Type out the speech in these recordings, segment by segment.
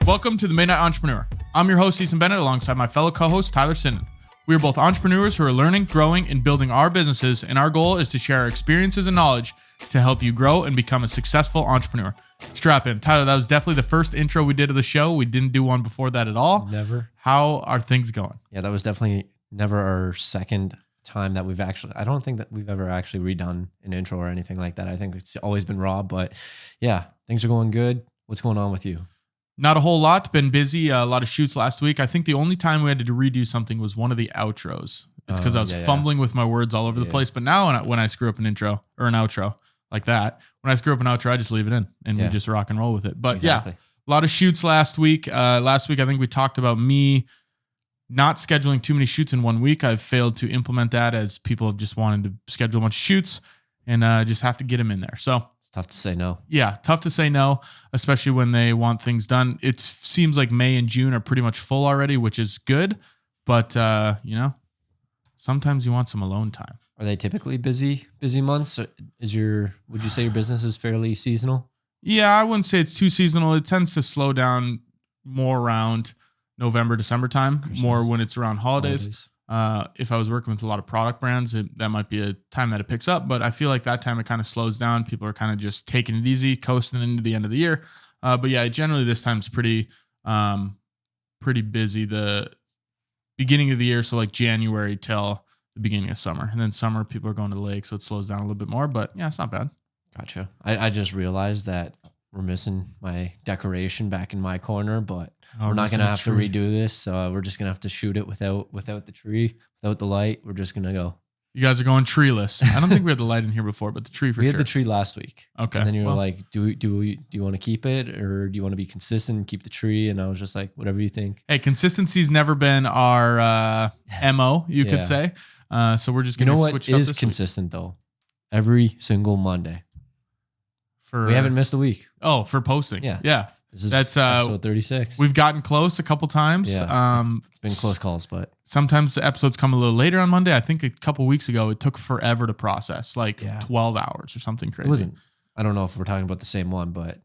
Welcome to the Midnight Entrepreneur. I'm your host, Easton Bennett, alongside my fellow co-host, Tyler Sinnen. We are both entrepreneurs who are learning, growing, and building our businesses, and our goal is to share our experiences and knowledge to help you grow and become a successful entrepreneur. Strap in. Tyler, that was definitely the first intro we did of the show. We didn't do one before that at all. Never. How are things going? Yeah, that was definitely never our second time that we've actually, I don't think that we've ever actually redone an intro or anything like that. I think it's always been raw, but yeah, things are going good. What's going on with you? Not a whole lot. Been busy. A lot of shoots last week. I think the only time we had to redo something was one of the outros. It's because I was fumbling with my words all over the place. But now when I screw up an intro or an outro like that, when I screw up an outro, I just leave it in and we just rock and roll with it. But yeah, a lot of shoots last week. Last week, I think we talked about me not scheduling too many shoots in 1 week. I've failed to implement that as people have just wanted to schedule a bunch of shoots and just have to get them in there. So it's tough to say no. Yeah, tough to say no, especially when they want things done. It seems like May and June are pretty much full already, which is good. But, sometimes you want some alone time. Are they typically busy months? Would you say your business is fairly seasonal? Yeah, I wouldn't say it's too seasonal. It tends to slow down more around November, December time, Christmas. More when it's around holidays. If I was working with a lot of product brands, that might be a time that it picks up, but I feel like that time it kind of slows down. People are kind of just taking it easy, coasting into the end of the year. But yeah, generally this time's pretty busy. The beginning of the year, so like January till the beginning of summer, and then summer people are going to the lake, so it slows down a little bit more. But yeah, it's not bad. Gotcha. I just realized that we're missing my decoration back in my corner, but we're not going to have to redo this. So we're just going to have to shoot it without the tree, without the light. We're just going to go. You guys are going treeless. I don't think we had the light in here before, but the tree for sure. We had the tree last week. Okay. And then you were like, do you want to keep it, or do you want to be consistent and keep the tree? And I was just like, whatever you think. Hey, consistency's never been our MO, you could say. So we're just going to switch it up. What is consistent though? Every single Monday. We haven't missed a week. Oh, for posting. Yeah. That's episode 36. We've gotten close a couple times. Yeah, it's been close calls, but sometimes the episodes come a little later on Monday. I think a couple weeks ago, it took forever to process, 12 hours or something crazy. It wasn't. I don't know if we're talking about the same one, but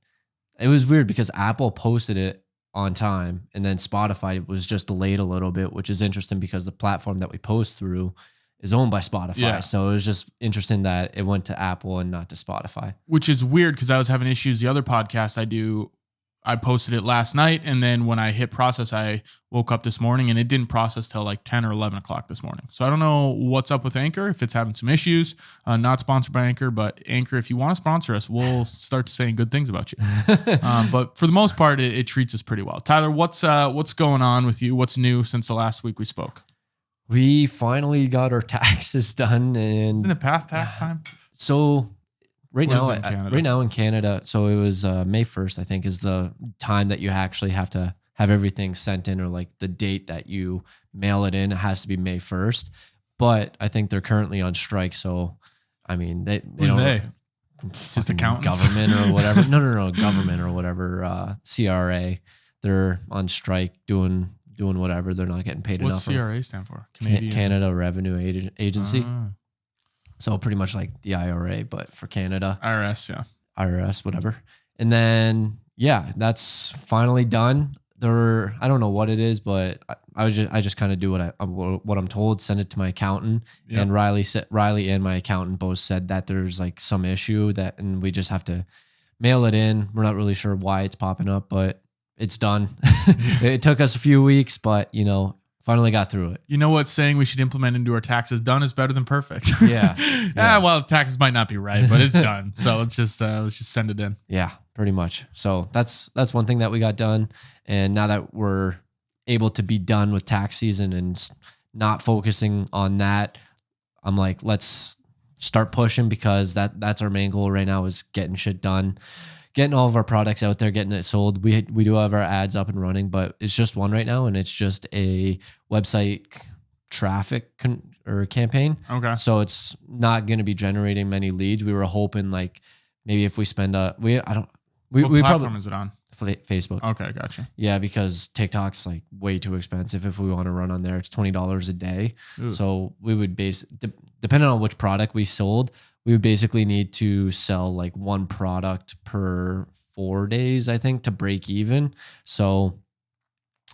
it was weird because Apple posted it on time, and then Spotify was just delayed a little bit, which is interesting because the platform that we post through is owned by Spotify. Yeah. So it was just interesting that it went to Apple and not to Spotify. Which is weird because I was having issues. The other podcast I posted it last night, and then when I hit process, I woke up this morning and it didn't process till like 10 or 11 o'clock this morning. So I don't know what's up with Anchor, if it's having some issues. Not sponsored by Anchor, but Anchor, if you want to sponsor us, we'll start saying good things about you. But for the most part, it treats us pretty well. Tyler, what's going on with you? What's new since the last week we spoke? We finally got our taxes done, and isn't it past tax time? So right now in Canada, so it was May 1st, I think, is the time that you actually have to have everything sent in, or like the date that you mail it in. It has to be May 1st. But I think they're currently on strike. So, I mean, they just accountants, government or whatever. No, government or whatever. CRA, they're on strike doing whatever. They're not getting paid enough. What's CRA stand for? Canada Revenue Agency. So pretty much like the IRA, but for Canada. IRS, whatever. And then, that's finally done. I don't know what it is, but I just kind of do what I'm told, send it to my accountant. Yep. And Riley and my accountant both said that there's like some issue and we just have to mail it in. We're not really sure why it's popping up, but it's done. It took us a few weeks, but finally got through it. You know what saying we should implement into our taxes? Done is better than perfect. Yeah. Well, taxes might not be right, but it's done. So let's just send it in. Yeah, pretty much. So that's one thing that we got done. And now that we're able to be done with tax season and not focusing on that, I'm like, let's start pushing, because that's our main goal right now, is getting shit done. Getting all of our products out there, getting it sold. We do have our ads up and running, but it's just one right now, and it's just a website traffic campaign. Okay. So it's not going to be generating many leads. We were hoping like maybe if we spend what platform is it on? Facebook. Okay, gotcha. Yeah, because TikTok's like way too expensive. If we want to run on there, it's $20 a day. Ooh. So we would depending on which product we sold, we would basically need to sell like one product per 4 days, I think, to break even. So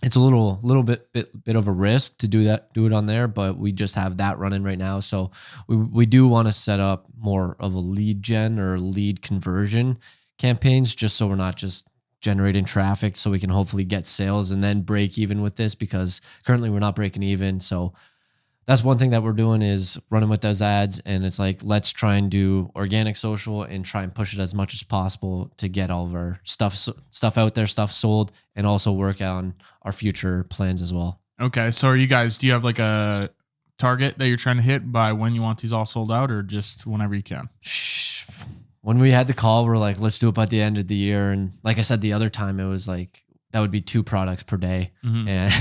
it's a little bit of a risk to do it on there, but we just have that running right now. So we do want to set up more of a lead gen or lead conversion campaigns, just so we're not just generating traffic, so we can hopefully get sales and then break even with this, because currently we're not breaking even. So that's one thing that we're doing, is running with those ads. And it's like, let's try and do organic social and try and push it as much as possible to get all of our stuff out there, stuff sold, and also work on our future plans as well. Okay. So do you have like a target that you're trying to hit by when you want these all sold out, or just whenever you can? When we had the call, we're like, let's do it by the end of the year. And like I said, the other time, it was like, that would be 2 products per day. Mm-hmm. And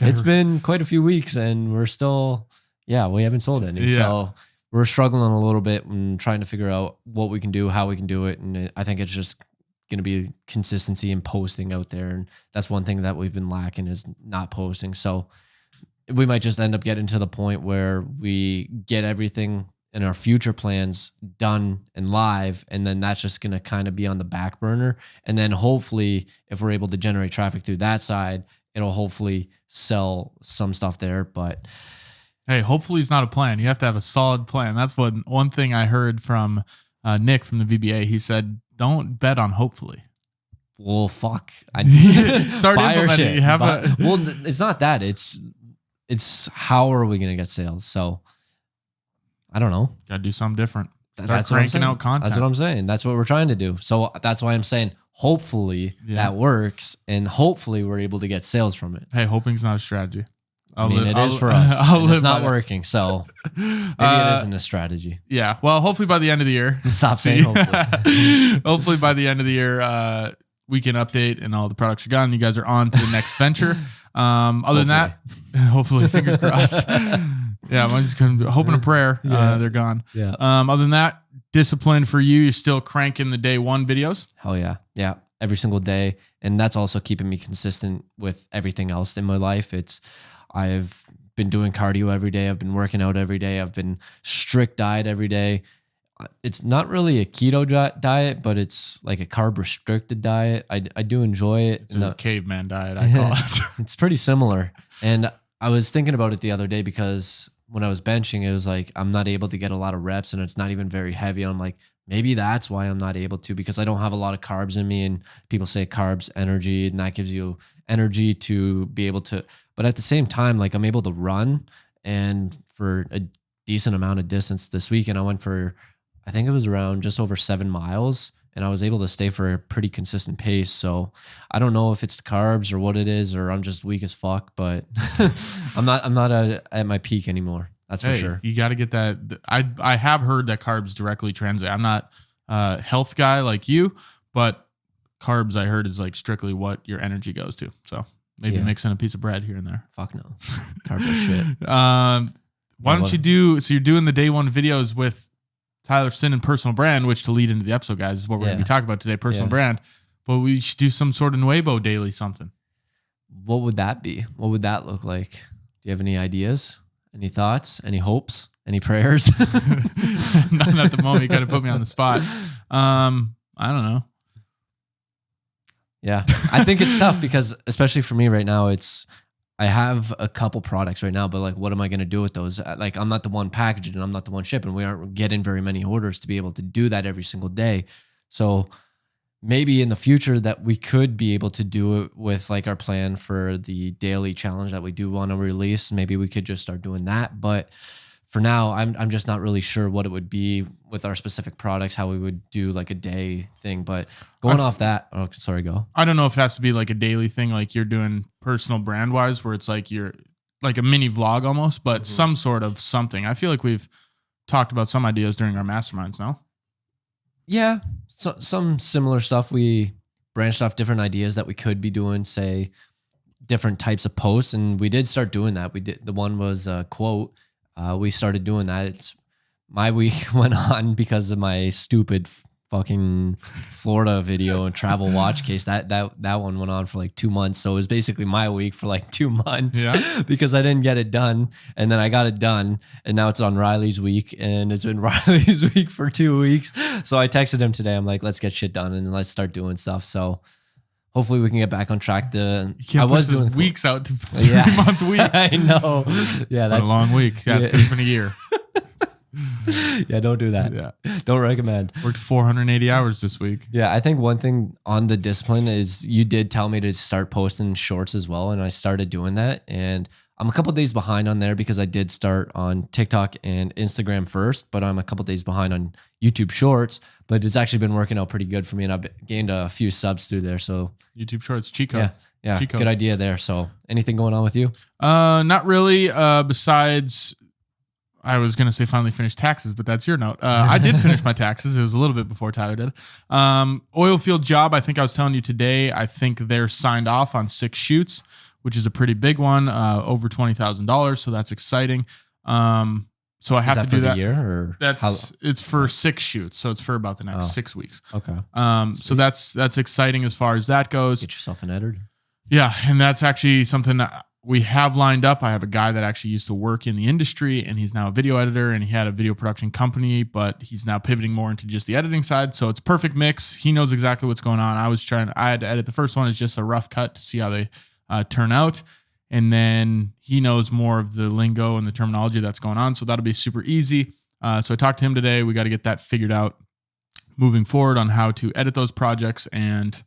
it's been quite a few weeks, and we're still, we haven't sold any. Yeah. So we're struggling a little bit and trying to figure out what we can do, how we can do it. And I think it's just going to be consistency and posting out there. And that's one thing that we've been lacking, is not posting. So we might just end up getting to the point where we get everything in our future plans done and live, and then that's just going to kind of be on the back burner. And then hopefully, if we're able to generate traffic through that side, it'll hopefully sell some stuff there. But hey, hopefully it's not a plan. You have to have a solid plan. That's one thing I heard from Nick from the VBA. He said, don't bet on hopefully. Well, fuck. Start implementing. Well, it's not that. It's how are we going to get sales? So I don't know. Got to do something different. That's cranking out content. That's what I'm saying. That's what we're trying to do. So that's why I'm saying hopefully that works, and hopefully we're able to get sales from it. Hey, hoping's not a strategy. It is for us. It's not working, so maybe it isn't a strategy. Yeah. Well, hopefully by the end of the year. Stop saying hopefully. Hopefully by the end of the year, we can update and all the products are gone. You guys are on to the next venture. Other than that, hopefully, fingers crossed. Yeah, I'm just hoping a prayer. They're gone. Yeah. Other than that, discipline for you. You're still cranking the day one videos. Hell yeah. Yeah. Every single day. And that's also keeping me consistent with everything else in my life. I've been doing cardio every day. I've been working out every day. I've been strict diet every day. It's not really a keto diet, but it's like a carb restricted diet. I do enjoy it. It's a caveman diet, I call it. It's pretty similar. And I was thinking about it the other day, because when I was benching, it was like, I'm not able to get a lot of reps, and it's not even very heavy. I'm like, maybe that's why I'm not able to, because I don't have a lot of carbs in me. And people say carbs energy, and that gives you energy to be able to, but at the same time, like, I'm able to run, and for a decent amount of distance this weekend, I went for, I think it was around just over 7 miles, and I was able to stay for a pretty consistent pace. So I don't know if it's the carbs or what it is, or I'm just weak as fuck, but I'm not at my peak anymore. That's for sure. You got to get that. I have heard that carbs directly translate. I'm not a health guy like you, but carbs, I heard, is like strictly what your energy goes to. So maybe mix in a piece of bread here and there. Fuck no. Carbs are shit. Why don't you so you're doing the day one videos with Tyler Sin and personal brand, which, to lead into the episode, guys, is what we're going to be talking about today, personal brand. But we should do some sort of Nuevo daily something. What would that be? What would that look like? Do you have any ideas? Any thoughts? Any hopes? Any prayers? Not at the moment. You got to put me on the spot. I don't know. Yeah. I think it's tough, because especially for me right now, I have a couple products right now, but like, what am I going to do with those? Like, I'm not the one packaging, and I'm not the one shipping. We aren't getting very many orders to be able to do that every single day. So maybe in the future that we could be able to do it with like our plan for the daily challenge that we do want to release. Maybe we could just start doing that. But for now, I'm just not really sure what it would be with our specific products, how we would do like a day thing. But going off that, go. I don't know if it has to be like a daily thing, like you're doing personal brand wise, where it's like you're like a mini vlog almost, but some sort of something. I feel like we've talked about some ideas during our masterminds, no? Yeah, so, some similar stuff. We branched off different ideas that we could be doing, say different types of posts, and we did start doing that. We did. The one was a quote. We started doing that. My week went on because of my stupid fucking Florida video and travel watch case. That one went on for like 2 months. So it was basically my week for like 2 months because I didn't get it done. And then I got it done. And now it's on Riley's week. And it's been Riley's week for 2 weeks. So I texted him today. I'm like, let's get shit done and let's start doing stuff. So hopefully we can get back on track. I was doing weeks out to 3-month week. I know. Yeah, that's been a long week. That's been a year. Yeah, don't do that. Yeah. Don't recommend. Worked 480 hours this week. Yeah, I think one thing on the discipline is you did tell me to start posting shorts as well, and I started doing that. And I'm a couple days behind on there because I did start on TikTok and Instagram first, but I'm a couple days behind on YouTube Shorts. But it's actually been working out pretty good for me, and I've gained a few subs through there. So YouTube Shorts, Chico. Yeah, good idea there. So anything going on with you? Not really. Besides, I was going to say finally finished taxes, but that's your note. I did finish my taxes. It was a little bit before Tyler did. Oil field job, I think I was telling you today, I think they're signed off on 6 shoots, which is a pretty big one, over $20,000. So that's exciting. So I have to do that. Year or it's for 6 shoots. So it's for about the next 6 weeks. Okay. So that's exciting as far as that goes. Get yourself an editor. Yeah. And that's actually something that we have lined up. I have a guy that actually used to work in the industry, and he's now a video editor, and he had a video production company, but he's now pivoting more into just the editing side. So it's a perfect mix. He knows exactly what's going on. I had to edit the first one. It's just a rough cut to see how they turn out. And then he knows more of the lingo and the terminology that's going on. So that'll be super easy. So I talked to him today. We got to get that figured out moving forward on how to edit those projects and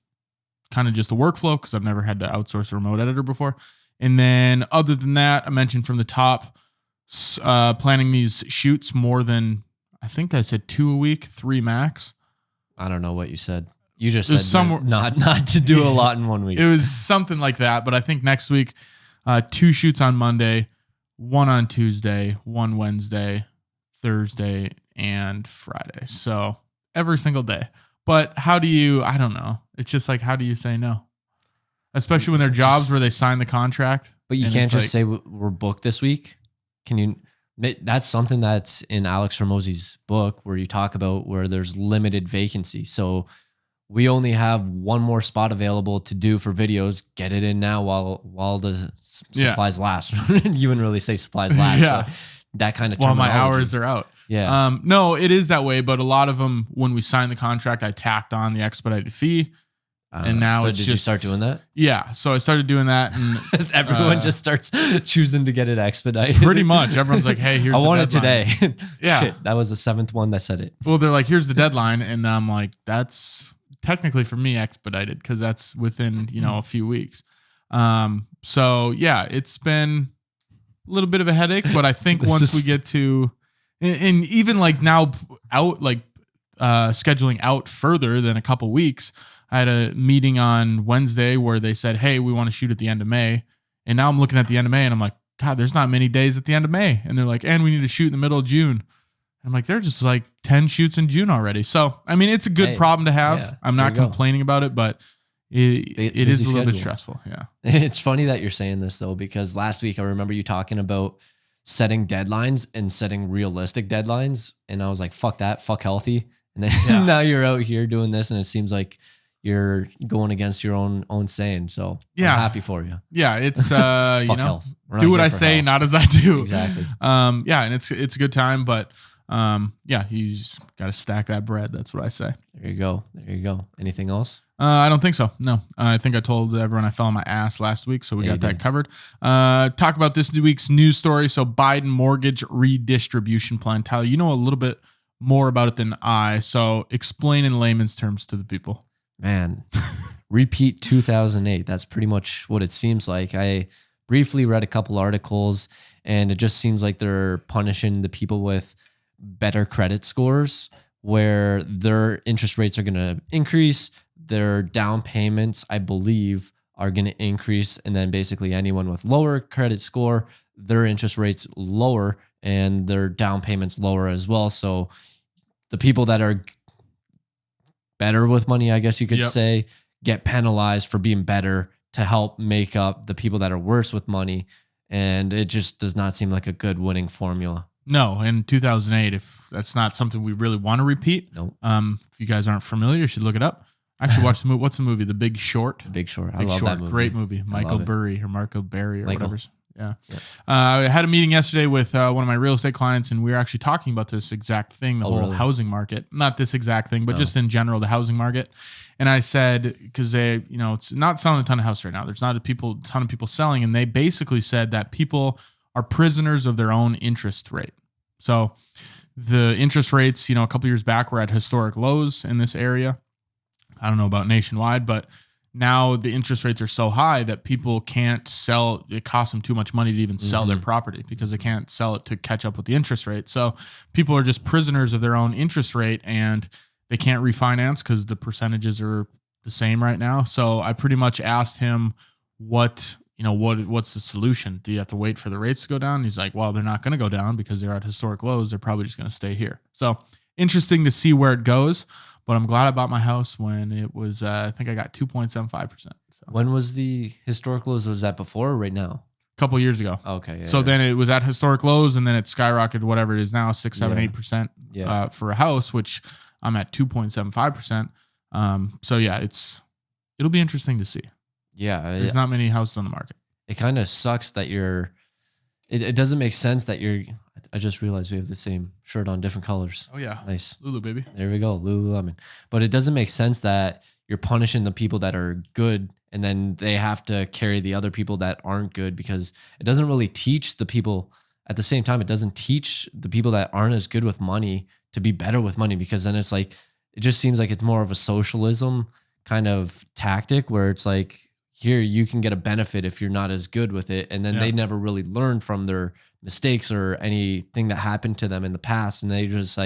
kind of just the workflow, because I've never had to outsource a remote editor before. And then other than that, I mentioned from the top, planning these shoots more than, I think I said 2 a week, 3 max. I don't know what you said. You just said not to do a lot in 1 week. It was something like that. But I think next week, 2 shoots on Monday, 1 on Tuesday, 1 Wednesday, Thursday, and Friday. So every single day. But I don't know. It's just like, how do you say no? Especially when they're jobs where they sign the contract. But you can't just say we're booked this week. Can you? That's something that's in Alex Hormozzi's book where you talk about where there's limited vacancy. So we only have 1 more spot available to do for videos. Get it in now while the supplies last. You wouldn't really say supplies last. Yeah. But that kind of while my hours are out. Yeah. No, it is that way. But a lot of them, when we signed the contract, I tacked on the expedited fee. And now it's did you start doing that? Yeah. So I started doing that, and everyone just starts choosing to get it expedited. Pretty much. Everyone's like, hey, here's the deadline. I want it today. Yeah. Shit, that was the 7th one that said it. Well, they're like, here's the deadline. And I'm like, that's technically for me expedited because that's within, a few weeks. So yeah, it's been a little bit of a headache, but I think once we get to, and even like now out, like scheduling out further than a couple weeks, I had a meeting on Wednesday where they said, hey, we want to shoot at the end of May. And now I'm looking at the end of May and I'm like, God, there's not many days at the end of May. And they're like, and we need to shoot in the middle of June. I'm like, there's just like 10 shoots in June already. So, I mean, it's a good problem to have. Yeah, I'm not complaining about it, but it is a little bit stressful. Yeah. It's funny that you're saying this though, because last week I remember you talking about setting deadlines and setting realistic deadlines. And I was like, fuck that, fuck healthy. And then now you're out here doing this and it seems like you're going against your own saying. So I'm happy for you. Yeah. It's, do what I say, health. Not as I do. Exactly. Yeah. And it's a good time, but you just got to stack that bread. That's what I say. There you go. Anything else? I don't think so. No, I think I told everyone I fell on my ass last week. So we got that covered. Talk about this week's news story. So Biden mortgage redistribution plan. Tyler, you know a little bit more about it than I. So explain in layman's terms to the people. Man, repeat 2008. That's pretty much what it seems like. I briefly read a couple articles and it just seems like they're punishing the people with better credit scores where their interest rates are going to increase. Their down payments, I believe, are going to increase. And then basically anyone with lower credit score, their interest rates lower and their down payments lower as well. So the people that are better with money, I guess you could say, get penalized for being better to help make up the people that are worse with money. And it just does not seem like a good winning formula. No, in 2008, if that's not something we really want to repeat. Nope. If you guys aren't familiar, you should look it up. Actually, watch the movie. What's the movie? The Big Short. The Big Short. I love that movie. Great movie. Michael Burry or Marco Berry or whatever. Yeah. Yeah. I had a meeting yesterday with one of my real estate clients, and we were actually talking about this exact thing, the whole housing market. Not this exact thing, but just in general, the housing market. And I said, because they, it's not selling a ton of houses right now. There's not a ton of people selling, and they basically said that people are prisoners of their own interest rate. So the interest rates, a couple years back were at historic lows in this area. I don't know about nationwide, but now the interest rates are so high that people can't sell. It costs them too much money to even sell their property because they can't sell it to catch up with the interest rate. So people are just prisoners of their own interest rate, and they can't refinance because the percentages are the same right now. So I pretty much asked him what's the solution? Do you have to wait for the rates to go down? He's like, well, they're not going to go down because they're at historic lows. They're probably just going to stay here. So interesting to see where it goes. But I'm glad I bought my house when it was, I think I got 2.75%. So. When was the historic lows? Was that before or right now? A couple years ago. Okay. Yeah, so then it was at historic lows, and then it skyrocketed whatever it is now, 6, 7, 8% for a house, which I'm at 2.75%. So yeah, it'll be interesting to see. Yeah. There's not many houses on the market. It kind of sucks that it doesn't make sense that I just realized we have the same shirt on, different colors. Oh yeah. Nice. Lulu, baby. There we go. Lululemon. But it doesn't make sense that you're punishing the people that are good, and then they have to carry the other people that aren't good, because it doesn't really teach the people at the same time. It doesn't teach the people that aren't as good with money to be better with money, because then it's like, it just seems like it's more of a socialism kind of tactic where it's like, here, you can get a benefit if you're not as good with it. And then they never really learn from their mistakes or anything that happened to them in the past. And they just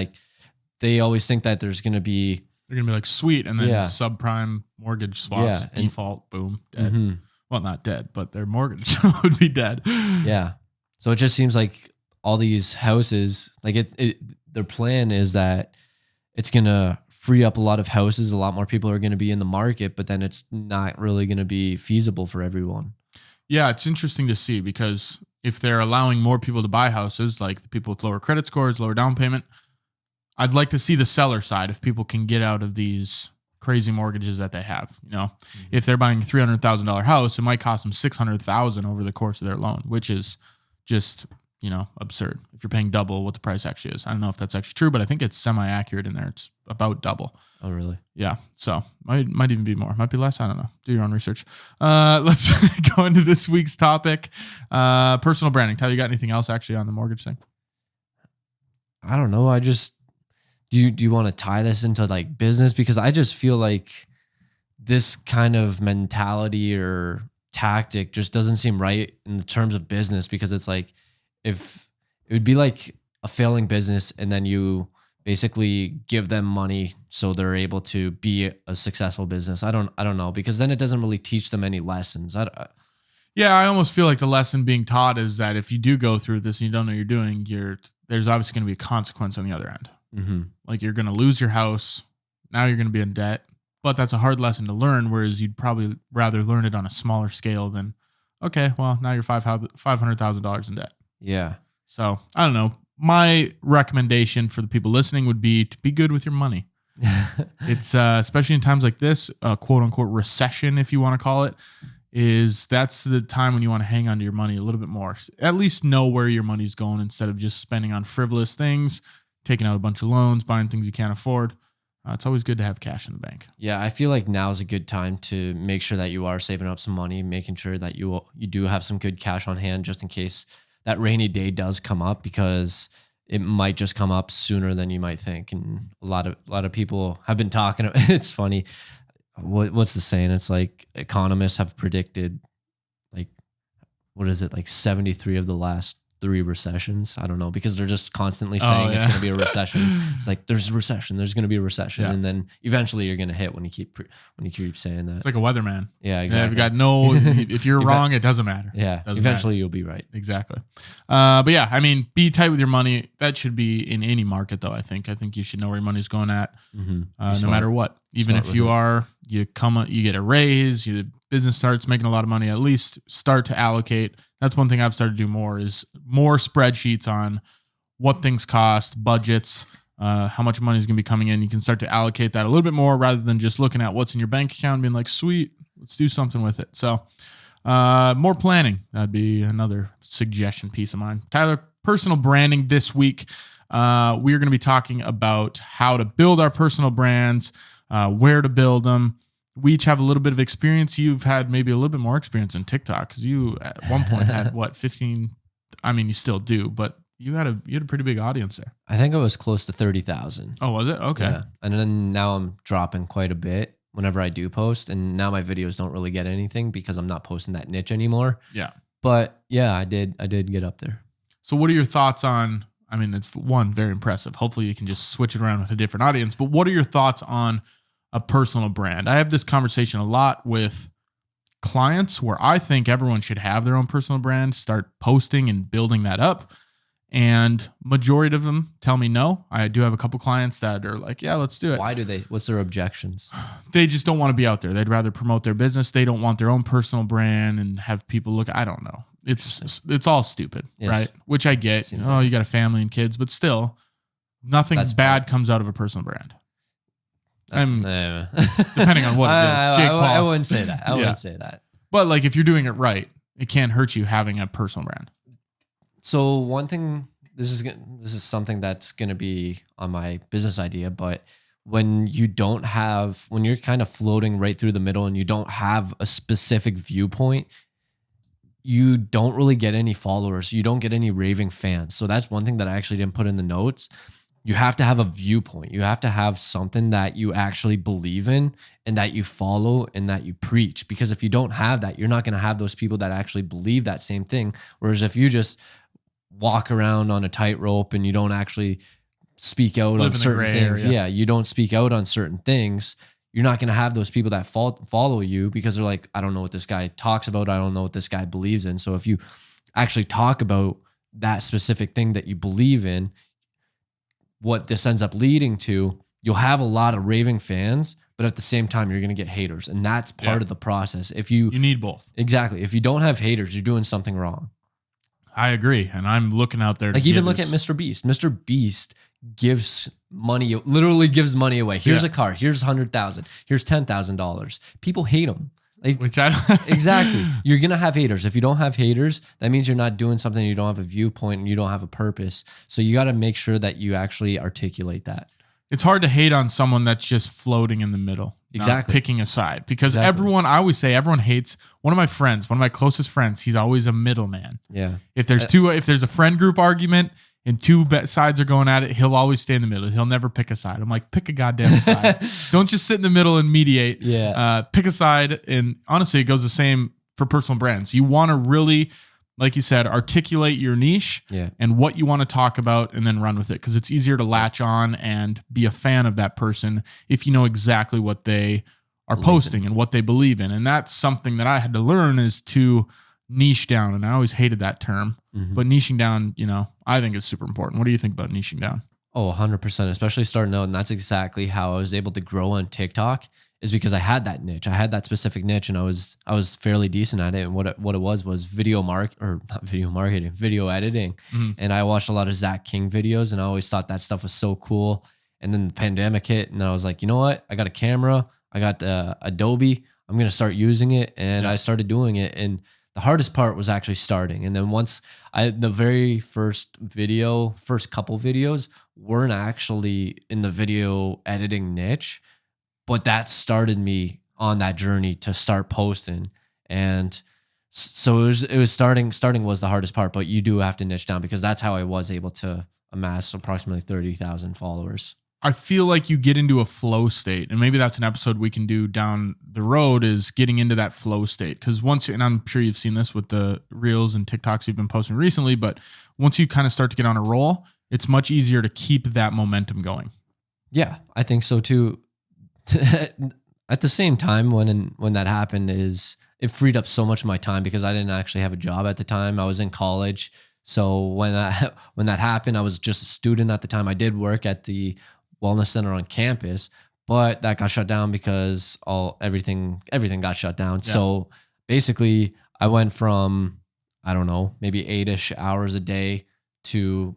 they always think that they're going to be like sweet. And then subprime mortgage swaps, default, boom, dead. Mm-hmm. Well, not dead, but their mortgage would be dead. Yeah. So it just seems like all these houses, like their plan is that it's going to free up a lot of houses. A lot more people are going to be in the market, but then it's not really going to be feasible for everyone. Yeah, it's interesting to see, because if they're allowing more people to buy houses, like the people with lower credit scores, lower down payment, I'd like to see the seller side, if people can get out of these crazy mortgages that they have. If they're buying a $300,000 house, it might cost them $600,000 over the course of their loan, which is just absurd. If you're paying double what the price actually is. I don't know if that's actually true, but I think it's semi-accurate in there. It's about double. Oh, really? Yeah. So might even be more. Might be less. I don't know. Do your own research. Let's go into this week's topic. Personal branding. Tyler, you got anything else actually on the mortgage thing? I don't know. Do you want to tie this into like business? Because I just feel like this kind of mentality or tactic just doesn't seem right in terms of business, because it's like, if it would be like a failing business and then you basically give them money so they're able to be a successful business. I don't know, because then it doesn't really teach them any lessons. I almost feel like the lesson being taught is that if you do go through this and you don't know what you're doing, there's obviously going to be a consequence on the other end. Mm-hmm. Like, you're going to lose your house. Now you're going to be in debt, but that's a hard lesson to learn. Whereas you'd probably rather learn it on a smaller scale than, okay, well, now you're $500,000 in debt. Yeah. So I don't know. My recommendation for the people listening would be to be good with your money. It's especially in times like this, quote unquote recession, if you want to call it, that's the time when you want to hang on to your money a little bit more. At least know where your money's going instead of just spending on frivolous things, taking out a bunch of loans, buying things you can't afford. It's always good to have cash in the bank. Yeah, I feel like now is a good time to make sure that you are saving up some money, making sure that you do have some good cash on hand just in case that rainy day does come up, because it might just come up sooner than you might think. And a lot of people have been talking. It's funny. What's the saying? It's like economists have predicted, like, what is it? Like 73 of the last 3 recessions. I don't know, because they're just constantly saying it's going to be a recession. It's like, there's a recession. There's going to be a recession. Yeah. And then eventually you're going to hit when you keep saying that. It's like a weatherman. Yeah, exactly. If you're wrong, it doesn't matter. Yeah. Eventually you'll be right. Exactly. But yeah, I mean, be tight with your money. That should be in any market though. I think you should know where your money's going at, no matter what. Even if you get a raise, your business starts making a lot of money, at least start to allocate. That's one thing I've started to do more, is more spreadsheets on what things cost, budgets, how much money is going to be coming in. You can start to allocate that a little bit more rather than just looking at what's in your bank account and being like, sweet, let's do something with it. So more planning. That'd be another suggestion piece of mine. Tyler, personal branding this week. We're going to be talking about how to build our personal brands, where to build them. We each have a little bit of experience. You've had maybe a little bit more experience in TikTok because you at one point had 15. I mean, you still do, but you had a pretty big audience there. I think it was close to 30,000. Oh, was it? Okay. Yeah. And then now I'm dropping quite a bit whenever I do post, and now my videos don't really get anything because I'm not posting that niche anymore. Yeah. But yeah, I did get up there. So what are your thoughts on, I mean, it's one, very impressive. Hopefully you can just switch it around with a different audience, but what are your thoughts on a personal brand? I have this conversation a lot with clients where I think everyone should have their own personal brand, start posting and building that up. And majority of them tell me no. I do have a couple clients that are like, yeah, let's do it. Why do they? What's their objections? They just don't want to be out there. They'd rather promote their business. They don't want their own personal brand and have people look. I don't know. It's all stupid, yes. Right? Which I get. You got a family and kids, but still, nothing bad comes out of a personal brand. Depending on what it is. Jake Paul. I wouldn't say that. I wouldn't say that. But like if you're doing it right, it can't hurt you having a personal brand. So one thing, this is something that's going to be on my business idea, but when you're kind of floating right through the middle and you don't have a specific viewpoint, you don't really get any followers. You don't get any raving fans. So that's one thing that I actually didn't put in the notes. You have to have a viewpoint. You have to have something that you actually believe in and that you follow and that you preach. Because if you don't have that, you're not going to have those people that actually believe that same thing. Whereas if you just walk around on a tightrope and you don't actually speak out on certain things, you don't speak out on certain things, you're not going to have those people that follow you because they're like, I don't know what this guy talks about. I don't know what this guy believes in. So if you actually talk about that specific thing that you believe in, what this ends up leading to, you'll have a lot of raving fans, but at the same time, you're going to get haters. And that's part of the process. You need both. Exactly. If you don't have haters, you're doing something wrong. I agree. And I'm looking out there. Like even look at Mr. Beast. Mr. Beast literally gives money away. Here's a car. Here's 100,000. Here's $10,000. People hate him. Which I don't. Exactly. You're going to have haters. If you don't have haters, that means you're not doing something. You don't have a viewpoint and you don't have a purpose. So you got to make sure that you actually articulate that. It's hard to hate on someone that's just floating in the middle. Exactly. Not picking a side. Because I always say everyone hates one of my closest friends. He's always a middleman. Yeah. If there's a friend group argument and two sides are going at it, he'll always stay in the middle. He'll never pick a side. I'm like, pick a goddamn side. Don't just sit in the middle and mediate. Yeah. Pick a side. And honestly, it goes the same for personal brands. You want to really, like you said, articulate your niche and what you want to talk about and then run with it. Because it's easier to latch on and be a fan of that person if you know exactly what they are posting and what they believe in. And that's something that I had to learn is to niche down. And I always hated that term. Mm-hmm. But niching down, I think is super important. What do you think about niching down? Oh, 100%, especially starting out. And that's exactly how I was able to grow on TikTok is because I had that niche. I had that specific niche and I was fairly decent at it. And what it was video editing. Mm-hmm. And I watched a lot of Zach King videos and I always thought that stuff was so cool. And then the pandemic hit and I was like, you know what? I got a camera. I got Adobe. I'm going to start using it. And I started doing it. And the hardest part was actually starting. And then the very first couple videos weren't actually in the video editing niche, but that started me on that journey to start posting. And so it was starting was the hardest part, but you do have to niche down because that's how I was able to amass approximately 30,000 followers. I feel like you get into a flow state, and maybe that's an episode we can do down the road is getting into that flow state. Because and I'm sure you've seen this with the reels and TikToks you've been posting recently, but once you kind of start to get on a roll, it's much easier to keep that momentum going. Yeah, I think so too. At the same time, when that happened, it freed up so much of my time because I didn't actually have a job at the time. I was in college. So when that happened, I was just a student at the time. I did work at the wellness center on campus, but that got shut down because everything got shut down. Yeah. So basically I went from, I don't know, maybe 8-ish hours a day to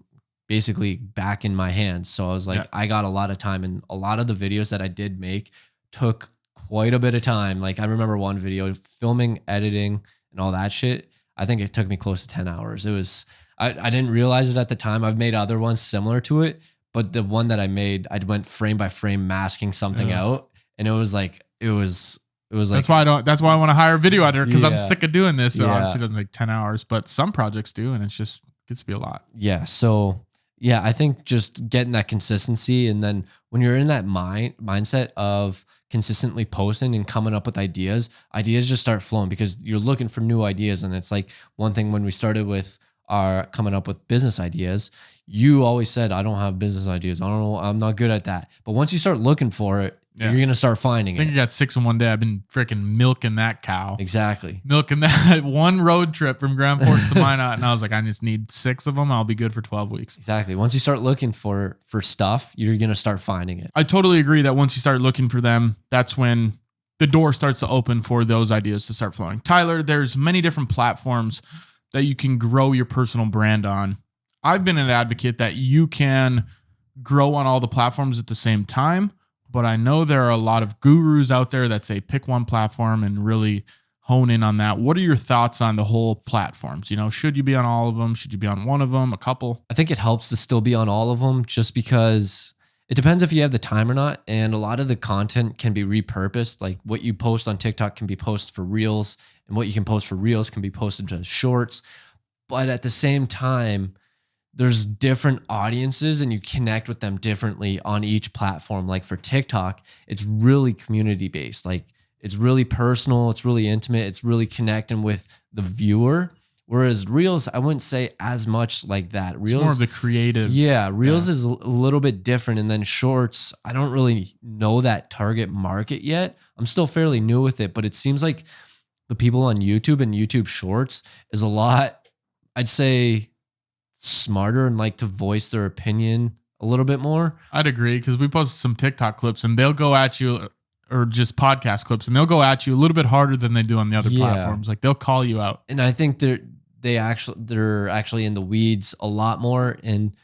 basically back in my hands. So I was like, I got a lot of time, and a lot of the videos that I did make took quite a bit of time. Like I remember one video filming, editing, and all that shit. I think it took me close to 10 hours. It was, I didn't realize it at the time. I've made other ones similar to it, but the one that I made, I went frame by frame masking something out, and it was like, it was like, that's why I want to hire a video editor, because I'm sick of doing this. So obviously it doesn't take 10 hours, but some projects do, and it's just gets to be a lot. Yeah. So yeah, I think just getting that consistency, and then when you're in that mindset of consistently posting and coming up with ideas just start flowing, because you're looking for new ideas. And it's like one thing when we started with our coming up with business ideas, you always said, I don't have business ideas. I don't know. I'm not good at that. But once you start looking for it, you're going to start finding it. I think you got 6 in one day. I've been freaking milking that cow. Exactly. Milking that one road trip from Grand Forks to Minot. And I was like, I just need 6 of them. I'll be good for 12 weeks. Exactly. Once you start looking for stuff, you're going to start finding it. I totally agree that once you start looking for them, that's when the door starts to open for those ideas to start flowing. Tyler, there's many different platforms that you can grow your personal brand on. I've been an advocate that you can grow on all the platforms at the same time, but I know there are a lot of gurus out there that say pick one platform and really hone in on that. What are your thoughts on the whole platforms? You know, should you be on all of them? Should you be on one of them, a couple? I think it helps to still be on all of them, just because it depends if you have the time or not. And a lot of the content can be repurposed. Like what you post on TikTok can be posted for Reels, and what you can post for Reels can be posted to Shorts. But at the same time, there's different audiences and you connect with them differently on each platform. Like for TikTok, it's really community based. Like it's really personal. It's really intimate. It's really connecting with the viewer. Whereas Reels, I wouldn't say as much like that. Reels, it's more of the creative. Yeah. Reels is a little bit different. And then Shorts, I don't really know that target market yet. I'm still fairly new with it, but it seems like the people on YouTube and YouTube Shorts is a lot, I'd say, smarter and like to voice their opinion a little bit more. I'd agree, because we posted some TikTok clips and they'll go at you, or just podcast clips, and they'll go at you a little bit harder than they do on the other platforms. Like they'll call you out. And I think they're actually in the weeds a lot more. And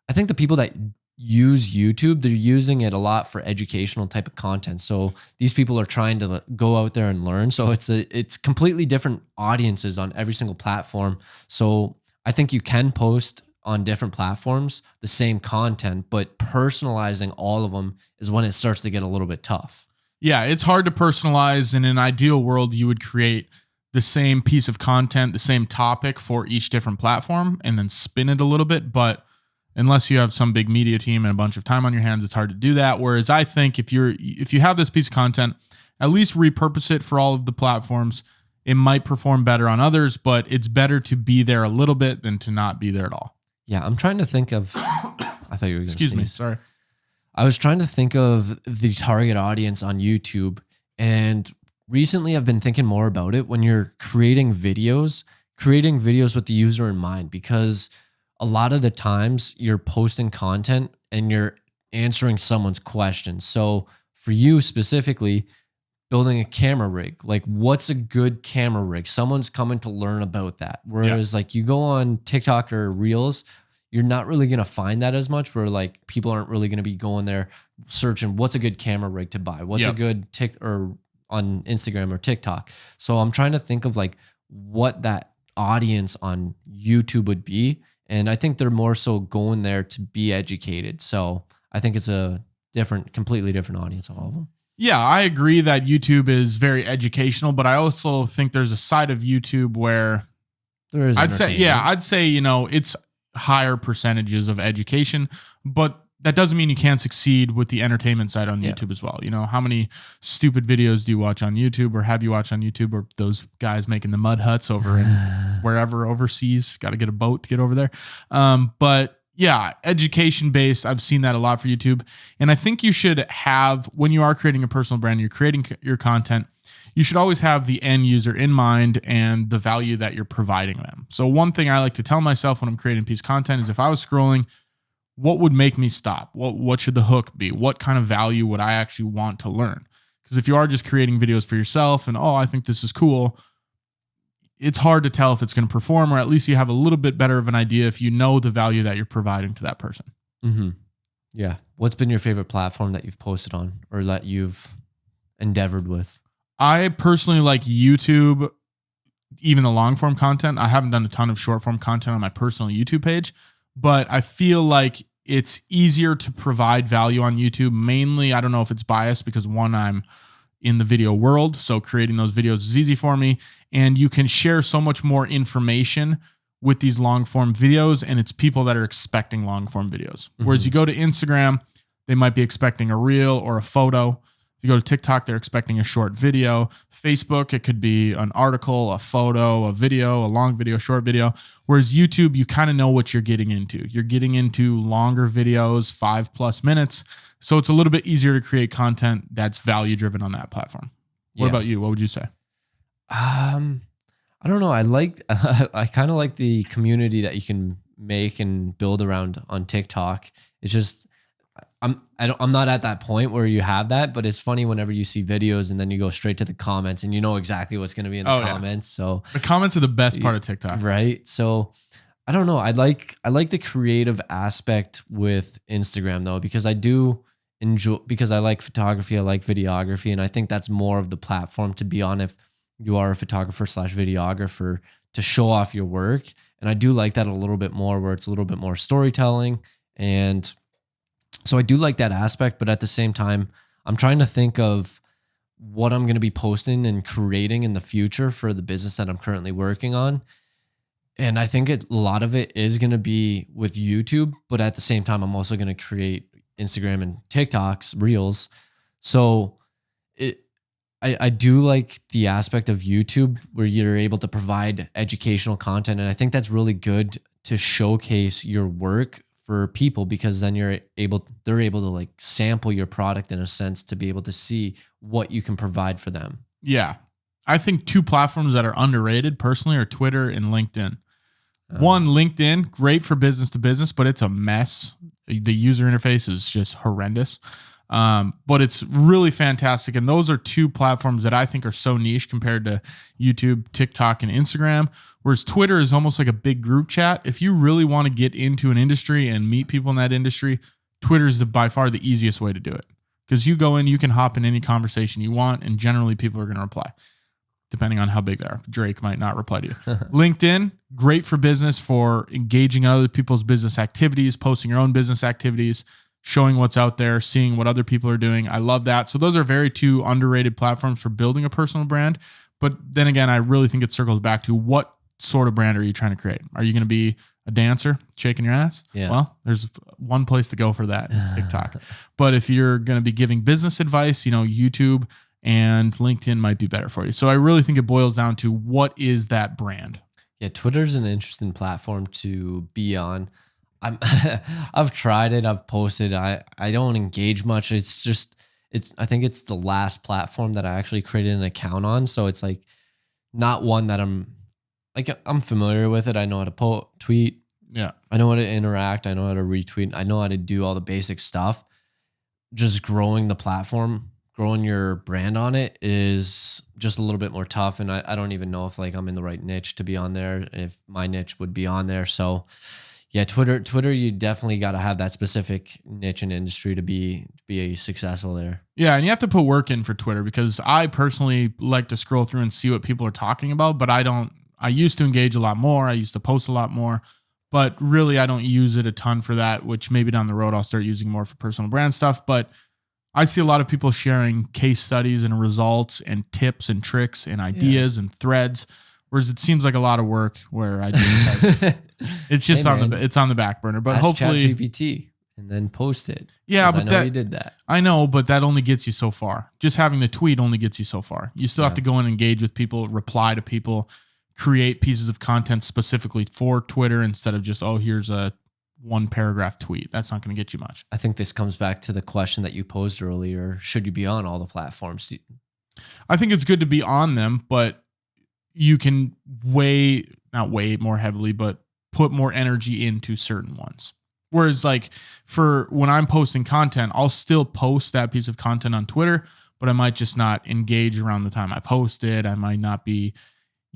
I think the people that use YouTube, they're using it a lot for educational type of content. So these people are trying to go out there and learn. So it's completely different audiences on every single platform. So I think you can post on different platforms the same content, but personalizing all of them is when it starts to get a little bit tough. Yeah, it's hard to personalize. In an ideal world, you would create the same piece of content, the same topic for each different platform, and then spin it a little bit. But unless you have some big media team and a bunch of time on your hands, it's hard to do that. Whereas I think if you have this piece of content, at least repurpose it for all of the platforms. It might perform better on others, but it's better to be there a little bit than to not be there at all. Yeah, I'm trying to think of, I thought you were going to Excuse me, sorry. I was trying to think of the target audience on YouTube, and recently I've been thinking more about it. When you're creating videos with the user in mind, because a lot of the times you're posting content and you're answering someone's questions. So for you specifically, building a camera rig, like what's a good camera rig? Someone's coming to learn about that. Whereas like you go on TikTok or Reels, you're not really going to find that as much, where like people aren't really going to be going there searching what's a good camera rig to buy. What's a good or on Instagram or TikTok. So I'm trying to think of like what that audience on YouTube would be. And I think they're more so going there to be educated. So I think it's a completely different audience on all of them. Yeah, I agree that YouTube is very educational, but I also think there's a side of YouTube where there is I'd say, you know, it's higher percentages of education, but that doesn't mean you can't succeed with the entertainment side on YouTube as well. You know, how many stupid videos do you watch on YouTube, or have you watched on YouTube, or those guys making the mud huts over in wherever overseas, got to get a boat to get over there. But yeah, education based. I've seen that a lot for YouTube. And I think you should have, when you are creating a personal brand, you're creating your content, you should always have the end user in mind and the value that you're providing them. So one thing I like to tell myself when I'm creating a piece of content is, if I was scrolling, what would make me stop? What should the hook be? What kind of value would I actually want to learn? Because if you are just creating videos for yourself and, oh, I think this is cool, it's hard to tell if it's going to perform, or at least you have a little bit better of an idea if you know the value that you're providing to that person. Mm-hmm. Yeah. What's been your favorite platform that you've posted on or that you've endeavored with? I personally like YouTube, even the long form content. I haven't done a ton of short form content on my personal YouTube page, but I feel like it's easier to provide value on YouTube. Mainly, I don't know if it's biased because one, I'm in the video world, so creating those videos is easy for me, and you can share so much more information with these long form videos, and it's people that are expecting long form videos. Whereas you go to Instagram, they might be expecting a reel or a photo. If you go to TikTok, they're expecting a short video. Facebook, it could be an article, a photo, a video, a long video, short video. Whereas YouTube, you kind of know what you're getting into. You're getting into longer videos, 5+ minutes. So it's a little bit easier to create content that's value driven on that platform. What about you? What would you say? I don't know. I kind of like the community that you can make and build around on TikTok. It's just, I'm not at that point where you have that, but it's funny whenever you see videos and then you go straight to the comments and you know exactly what's going to be in the comments. So the comments are the best part of TikTok, right? So I don't know. I like the creative aspect with Instagram though, because I do enjoy, because I like photography, I like videography, and I think that's more of the platform to be on if you are a photographer / videographer, to show off your work. And I do like that a little bit more, where it's a little bit more storytelling. And so I do like that aspect, but at the same time, I'm trying to think of what I'm going to be posting and creating in the future for the business that I'm currently working on. And I think a lot of it is going to be with YouTube, but at the same time, I'm also going to create Instagram and TikToks, Reels. So I do like the aspect of YouTube where you're able to provide educational content. And I think that's really good to showcase your work for people, because then they're able to like sample your product in a sense to be able to see what you can provide for them. Yeah. I think 2 platforms that are underrated personally are Twitter and LinkedIn. One, LinkedIn, great for business to business, but it's a mess. The user interface is just horrendous. But it's really fantastic. And those are 2 platforms that I think are so niche compared to YouTube, TikTok, and Instagram. Whereas Twitter is almost like a big group chat. If you really want to get into an industry and meet people in that industry, Twitter is by far the easiest way to do it. Because you go in, you can hop in any conversation you want, and generally people are going to reply, depending on how big they are. Drake might not reply to you. LinkedIn, great for business, for engaging other people's business activities, posting your own business activities, showing what's out there, seeing what other people are doing. I love that. So those are very 2 underrated platforms for building a personal brand. But then again, I really think it circles back to what sort of brand are you trying to create? Are you going to be a dancer shaking your ass? Yeah. Well, there's one place to go for that, TikTok. But if you're going to be giving business advice, YouTube and LinkedIn might be better for you. So I really think it boils down to what is that brand? Yeah, Twitter's an interesting platform to be on. I've tried it. I've posted. I don't engage much. I think it's the last platform that I actually created an account on. So it's like not one that I'm familiar with it. I know how to tweet. Yeah. I know how to interact. I know how to retweet. I know how to do all the basic stuff. Just growing the platform, growing your brand on it is just a little bit more tough. And I don't even know if I'm in the right niche to be on there, if my niche would be on there. So yeah, Twitter, you definitely got to have that specific niche and industry to be successful there. Yeah, and you have to put work in for Twitter, because I personally like to scroll through and see what people are talking about, but I used to engage a lot more. I used to post a lot more, but really I don't use it a ton for that, which maybe down the road I'll start using more for personal brand stuff. But I see a lot of people sharing case studies and results and tips and tricks and ideas and threads. Whereas it seems like a lot of work where I just it's just it's on the back burner. But hopefully ChatGPT and then post it. Yeah, but I know you did that. I know, but that only gets you so far. Just having the tweet only gets you so far. You still have to go and engage with people, reply to people, create pieces of content specifically for Twitter instead of just, here's a 1-paragraph tweet. That's not going to get you much. I think this comes back to the question that you posed earlier. Should you be on all the platforms? I think it's good to be on them, but you can not weigh more heavily, but put more energy into certain ones. Whereas for when I'm posting content, I'll still post that piece of content on Twitter, but I might just not engage around the time I post it. I might not be,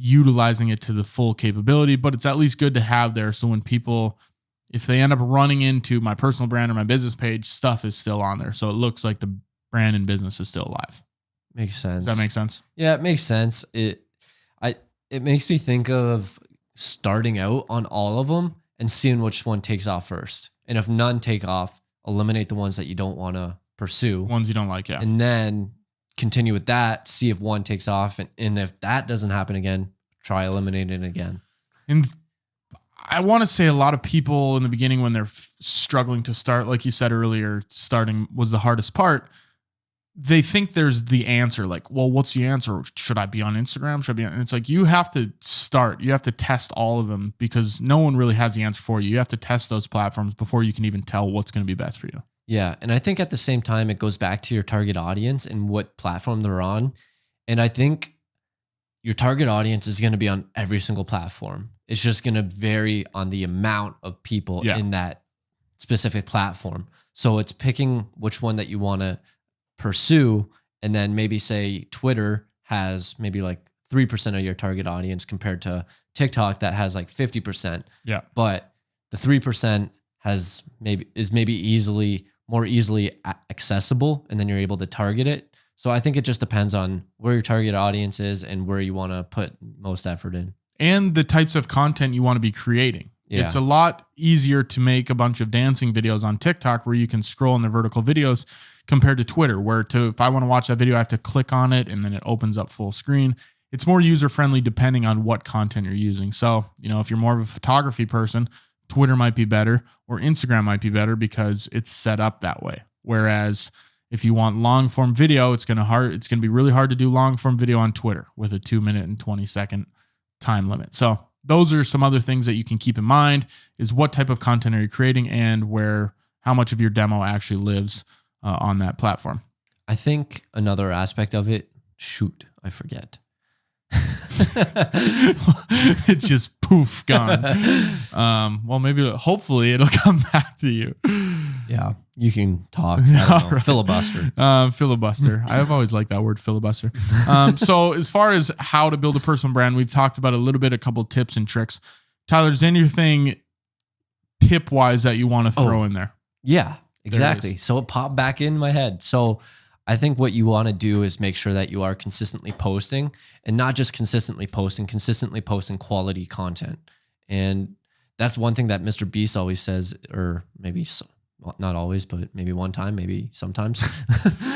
utilizing it to the full capability, but it's at least good to have there. So when people, if they end up running into my personal brand or my business page, stuff is still on there. So it looks like the brand and business is still alive. Makes sense. Does that make sense? Yeah, it makes sense. It makes me think of starting out on all of them and seeing which one takes off first. And if none take off, eliminate the ones that you don't want to pursue. Ones you don't like, yeah. And then continue with that, see if one takes off. And if that doesn't happen again, try eliminating it again. And I want to say a lot of people in the beginning when they're struggling to start, like you said earlier, starting was the hardest part. They think there's the answer. Like, well, what's the answer? Should I be on Instagram? Should I be on? And it's like, you have to start. You have to test all of them because no one really has the answer for you. You have to test those platforms before you can even tell what's going to be best for you. Yeah. And I think at the same time, it goes back to your target audience and what platform they're on. And I think your target audience is going to be on every single platform. It's just going to vary on the amount of people in that specific platform. So it's picking which one that you want to pursue, and then maybe say Twitter has maybe like 3% of your target audience compared to TikTok that has like 50%. Yeah. But the 3% is maybe more easily accessible, and then you're able to target it. So I think it just depends on where your target audience is and where you want to put most effort in. And the types of content you want to be creating. Yeah. It's a lot easier to make a bunch of dancing videos on TikTok where you can scroll in the vertical videos compared to Twitter, where if I want to watch that video, I have to click on it and then it opens up full screen. It's more user-friendly depending on what content you're using. So, if you're more of a photography person, Twitter might be better or Instagram might be better because it's set up that way. Whereas if you want long form video, it's going to be really hard to do long form video on Twitter with a 2 minute and 20 second time limit. So those are some other things that you can keep in mind is what type of content are you creating and how much of your demo actually lives on that platform. I think another aspect of it, I forget. It just poof gone. Well, hopefully it'll come back to you. Yeah, you can talk. Right. Filibuster. Filibuster. I've always liked that word, filibuster. So as far as how to build a personal brand, we've talked about a couple tips and tricks. Tyler, is there anything tip wise that you want to throw in there? Yeah, exactly. So it popped back in my head. So I think what you want to do is make sure that you are consistently posting, and not just consistently posting quality content. And that's one thing that Mr. Beast always says, or maybe not always, but maybe one time, maybe sometimes.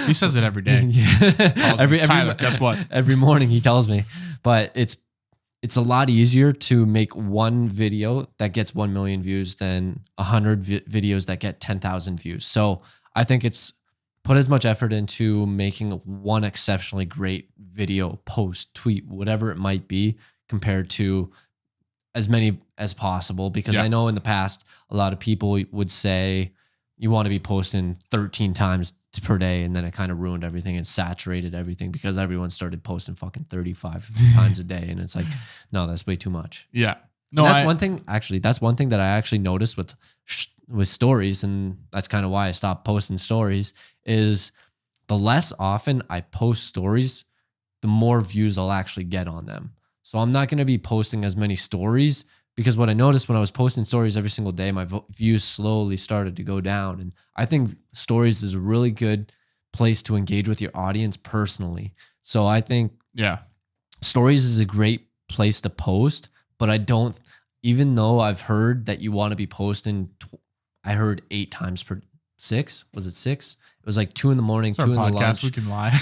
He says it every day. Yeah. Tyler, guess what? Every morning he tells me. But it's a lot easier to make one video that gets 1 million views than 100 videos that get 10,000 views. So I think it's put as much effort into making one exceptionally great video, post, tweet, whatever it might be, compared to as many as possible. Because I know in the past, a lot of people would say you want to be posting 13 times per day, and then it kind of ruined everything and saturated everything because everyone started posting fucking 35 times a day. And it's like, no, that's way too much. Yeah. No, that's one thing that I actually noticed with stories, and that's kind of why I stopped posting stories, is the less often I post stories, the more views I'll actually get on them. So I'm not going to be posting as many stories, because what I noticed when I was posting stories every single day, my views slowly started to go down. And I think stories is a really good place to engage with your audience personally. So I think stories is a great place to post. But I don't, even though I've heard that you want to be posting, I heard 8 times per 6. Was it 6? It was like 2 in the morning, 2 in the lunch. We can lie.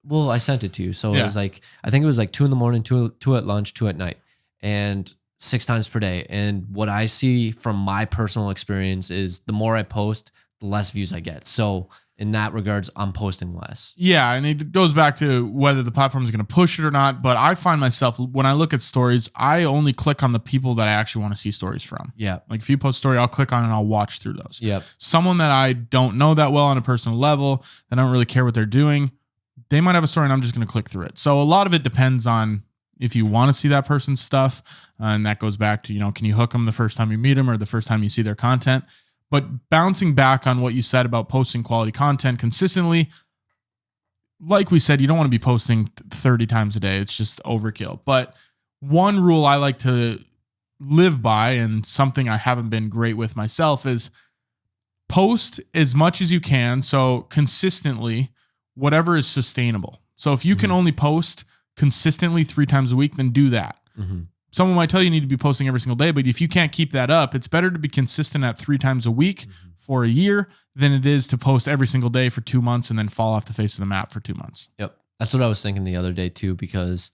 Well, I sent it to you. So it was like, I think it was like 2 in the morning, 2 at lunch, 2 at night, and 6 times per day. And what I see from my personal experience is the more I post, the less views I get. So in that regards, I'm posting less. Yeah, and it goes back to whether the platform is going to push it or not. But I find myself, when I look at stories, I only click on the people that I actually want to see stories from. Yeah. Like if you post a story, I'll click on it and I'll watch through those. Yep. Someone that I don't know that well on a personal level, that I don't really care what they're doing, they might have a story and I'm just going to click through it. So a lot of it depends on if you want to see that person's stuff. And that goes back to, can you hook them the first time you meet them or the first time you see their content? But bouncing back on what you said about posting quality content consistently, like we said, you don't want to be posting 30 times a day. It's just overkill. But one rule I like to live by, and something I haven't been great with myself, is post as much as you can. So consistently, whatever is sustainable. So if you can only post consistently 3 times a week, then do that. Someone might tell you need to be posting every single day, but if you can't keep that up, it's better to be consistent at 3 times a week for a year than it is to post every single day for 2 months and then fall off the face of the map for 2 months. Yep. That's what I was thinking the other day too, because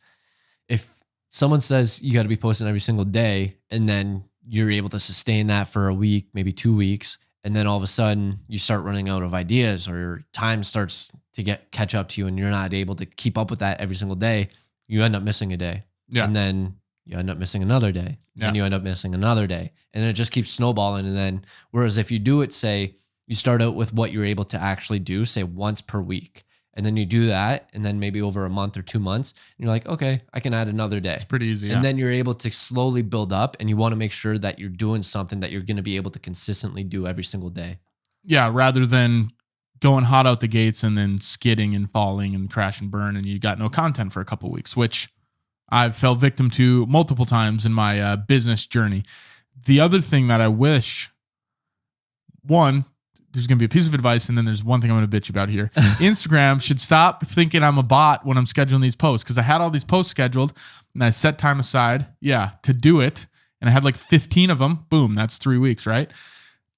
if someone says you got to be posting every single day and then you're able to sustain that for a week, maybe 2 weeks, and then all of a sudden you start running out of ideas or your time starts to catch up to you and you're not able to keep up with that every single day, you end up missing a day. Yeah. And then you end up missing another day. Yeah. And you end up missing another day. And it just keeps snowballing. And then, whereas if you do it, say, you start out with what you're able to actually do, say once per week. And then you do that. And then maybe over a month or 2 months, and you're like, okay, I can add another day. It's pretty easy. And then you're able to slowly build up, and you want to make sure that you're doing something that you're going to be able to consistently do every single day. Yeah. Rather than going hot out the gates and then skidding and falling and crash and burn, and you got no content for a couple of weeks, which I've fell victim to multiple times in my business journey. The other thing that I wish, one, there's going to be a piece of advice, and then there's one thing I'm going to bitch about here. Instagram should stop thinking I'm a bot when I'm scheduling these posts, because I had all these posts scheduled and I set time aside, to do it. And I had like 15 of them. Boom, that's 3 weeks, right?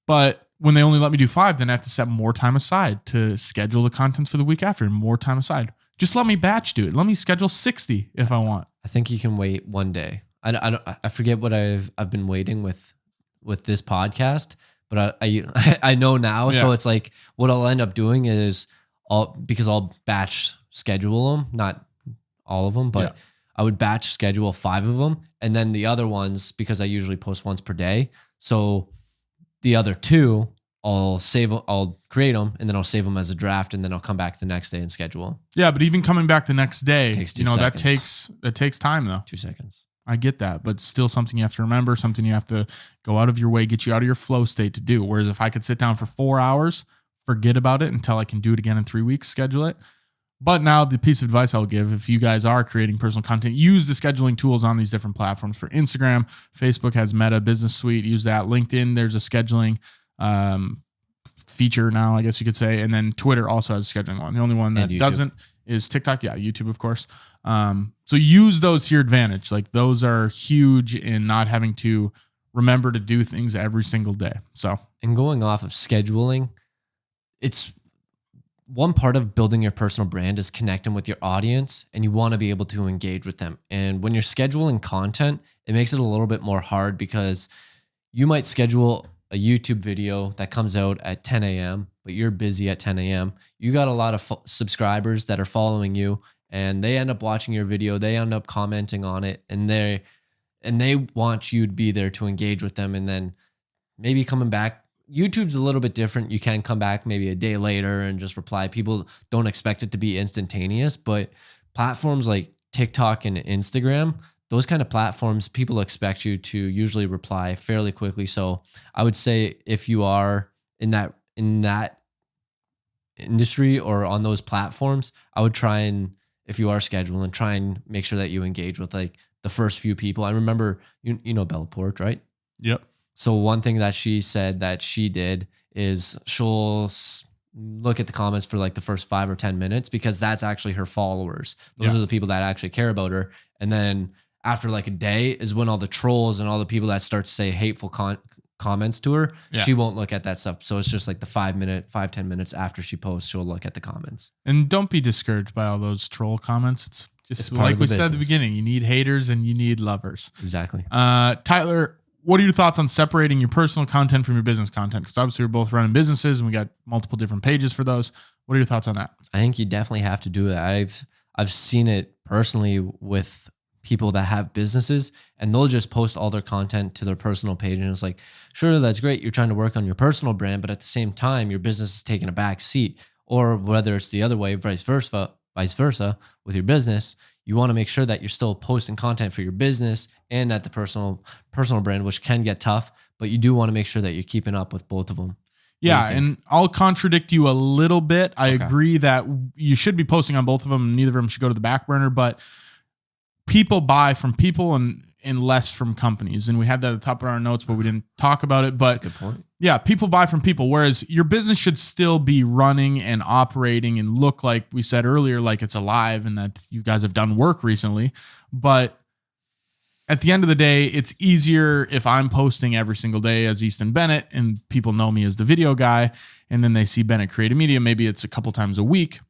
But when they only let me do 5, then I have to set more time aside to schedule the contents for the week after, and more time aside. Just let me batch do it. Let me schedule 60 if I want. I think you can wait one day. I forget what I've been waiting with this podcast, but I know now. Yeah. So it's like what I'll end up doing is because I'll batch schedule them, not all of them, but I would batch schedule 5 of them. And then the other ones, because I usually post once per day. So the other 2, I'll create them, and then I'll save them as a draft, and then I'll come back the next day and schedule them. Yeah, but even coming back the next day, takes 2 seconds. that takes time though. 2 seconds. I get that, but still something you have to remember, something you have to go out of your way, get you out of your flow state to do. Whereas if I could sit down for 4 hours, forget about it until I can do it again in 3 weeks, schedule it. But now the piece of advice I'll give, if you guys are creating personal content, use the scheduling tools on these different platforms. For Instagram, Facebook has Meta Business Suite. Use that. LinkedIn, there's a scheduling feature now, I guess you could say. And then Twitter also has a scheduling one. The only one that doesn't is TikTok. Yeah, YouTube, of course. So use those to your advantage. Like, those are huge in not having to remember to do things every single day. So, and going off of scheduling, it's one part of building your personal brand is connecting with your audience, and you want to be able to engage with them. And when you're scheduling content, it makes it a little bit more hard, because you might schedule a YouTube video that comes out at 10 a.m., but you're busy at 10 a.m. You got a lot of subscribers that are following you, and they end up watching your video. They end up commenting on it, and they want you to be there to engage with them. And then maybe coming back, YouTube's a little bit different. You can come back maybe a day later and just reply. People don't expect it to be instantaneous, but platforms like TikTok and Instagram, those kind of platforms, people expect you to usually reply fairly quickly. So I would say if you are in that industry or on those platforms, I would try and, if you are scheduling, try and make sure that you engage with like the first few people. I remember, you know Bella Port, right? Yep. So one thing that she said that she did is she'll look at the comments for like the first 5 or 10 minutes, because that's actually her followers. Those are the people that actually care about her. And then after like a day is when all the trolls and all the people that start to say hateful comments to her, she won't look at that stuff. So it's just like the 5-10 minutes after she posts, she'll look at the comments. And don't be discouraged by all those troll comments. It's just like we said at the beginning, you need haters and you need lovers. Exactly. Tyler, what are your thoughts on separating your personal content from your business content? Because obviously we're both running businesses and we got multiple different pages for those. What are your thoughts on that? I think you definitely have to do it. I've seen it personally with people that have businesses, and they'll just post all their content to their personal page. And it's like, sure, that's great. You're trying to work on your personal brand, but at the same time, your business is taking a back seat. Or whether it's the other way, vice versa with your business, you want to make sure that you're still posting content for your business and at the personal brand, which can get tough, but you do want to make sure that you're keeping up with both of them. Yeah, and I'll contradict you a little bit. I agree that you should be posting on both of them. Neither of them should go to the back burner, but people buy from people and less from companies. And we had that at the top of our notes, but we didn't talk about it. But that's a good point. Yeah, people buy from people, whereas your business should still be running and operating and look like we said earlier, like it's alive and that you guys have done work recently. But at the end of the day, it's easier if I'm posting every single day as Easton Bennett and people know me as the video guy, and then they see Bennett Creative Media. Maybe it's a couple times a week.